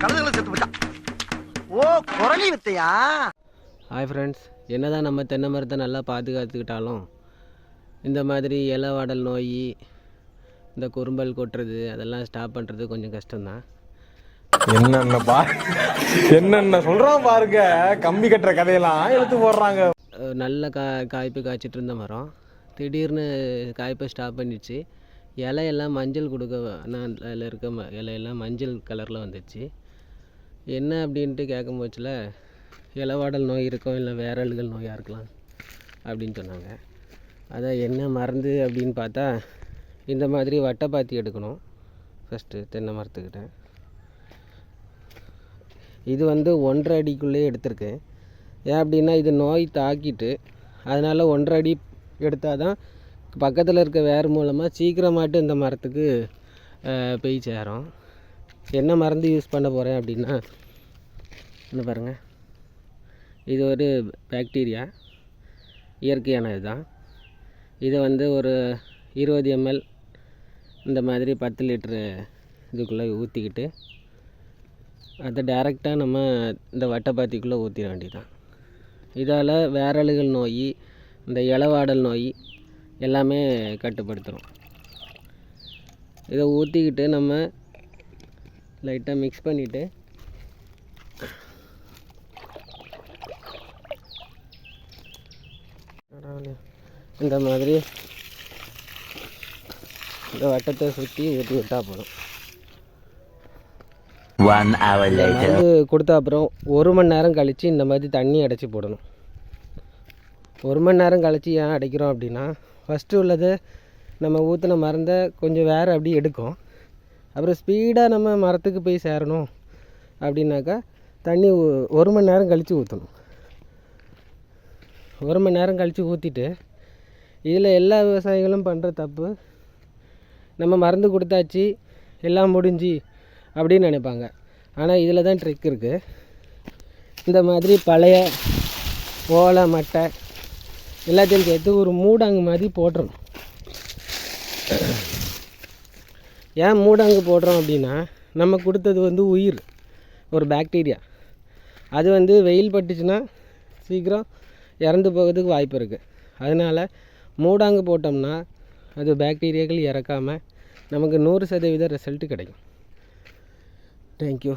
கழுதைகளை செத்து போச்சான். ஓ குரலி வித்தையா? Hi friends, என்ன தான் நம்ம தென்னை மரத்தை நல்லா பாதுகாத்துக்கிட்டாலும் இந்த மாதிரி இலை வாடல் நோய், இந்த குறும்பல் கொட்டுறது அதெல்லாம் ஸ்டாப் பண்ணுறது கொஞ்சம் கஷ்டம்தான். என்னென்ன சொல்கிறான் பாருங்க, கம்பி கட்டுற கதையெல்லாம் எடுத்து போடுறாங்க. நல்ல காய்ப்பு காய்ச்சிட்டு இருந்த மரம் திடீர்னு காய்ப்பை ஸ்டாப் பண்ணிடுச்சு. இலையெல்லாம் மஞ்சள் கொடுக்க, அதில் இருக்க இலையெல்லாம் மஞ்சள் கலரில் வந்துடுச்சு. என்ன அப்படின்ட்டு கேட்கும் போச்சில் இலைவாடல் நோய் இருக்கும், இல்லை வேரல்கள் நோயாக இருக்கலாம் அப்படின்னு சொன்னாங்க. அதான் என்ன மருந்து அப்படின்னு பார்த்தா இந்த மாதிரி வட்டைப்பாத்தி எடுக்கணும் ஃபஸ்ட்டு தென்னை மரத்துக்கிட்ட. இது 1.5 அடிக்குள்ளே எடுத்திருக்கு. ஏன் அப்படின்னா இது நோய் தாக்கிட்டு, அதனால் 1.5 அடி எடுத்தால் தான் பக்கத்தில் இருக்க வேர் மூலமாக சீக்கிரமாட்டு இந்த மரத்துக்கு போய் சேரும். என்ன மருந்து யூஸ் பண்ண போகிறேன் அப்படின்னா, என்ன பாருங்கள், இது ஒரு பாக்டீரியா, இயற்கையானது தான். இதை ஒரு 20 ml இந்த மாதிரி 10 லிட்ரு இதுக்குள்ளே ஊற்றிக்கிட்டு அதை டைரெக்டாக நம்ம இந்த வட்டைப்பாத்திக்குள்ளே ஊற்றிட வேண்டியதான். இதால் வேரல்கள் நோய், இந்த இலைவாடல் நோய் எல்லாமே கட்டுப்படுத்துகிறோம். இதை ஊற்றிக்கிட்டு நம்ம லைட்டாக மிக்ஸ் பண்ணிவிட்டு இந்த மாதிரி இந்த வட்டத்தை சுற்றி ஊற்றி விட்டால் போதும். 1 hour later. கொடுத்த அப்புறம் 1 மணி நேரம் கழித்து இந்த மாதிரி தண்ணி அடைச்சி போடணும். 1 மணி நேரம் கழித்து ஏன் அடைக்கிறோம் அப்படின்னா, ஃபஸ்ட்டு உள்ளது நம்ம ஊற்றின மருந்தை கொஞ்சம் வேறு அப்படி எடுக்கும். அப்புறம் ஸ்பீடாக நம்ம மரத்துக்கு போய் சேரணும் அப்படின்னாக்கா தண்ணி 1 மணி நேரம் கழித்து ஊற்றணும். 1 மணி நேரம் கழித்து ஊற்றிட்டு, இதில் எல்லா விவசாயிகளும் பண்ணுற தப்பு, நம்ம மருந்து கொடுத்தாச்சு எல்லாம் முடிஞ்சு அப்படின்னு நினைப்பாங்க. ஆனால் இதில் தான் ட்ரிக் இருக்குது. இந்த மாதிரி பழைய ஓலை மட்டை எல்லாத்தையும் சேர்த்து ஒரு மூடாங்கு மாதிரி போட்டுறணும். ஏன் மூடாங்கு போடுறோம் அப்படின்னா, நம்ம கொடுத்தது உயிர், ஒரு பாக்டீரியா. அது வெயில் பட்டுச்சுன்னா சீக்கிரம் இறந்து போகிறதுக்கு வாய்ப்பு இருக்குது. அதனால் மூடாங்கு போட்டோம்னா அது பாக்டீரியாக்கள் இறக்காமல் நமக்கு 100% ரிசல்ட்டு கிடைக்கும். தேங்க்யூ.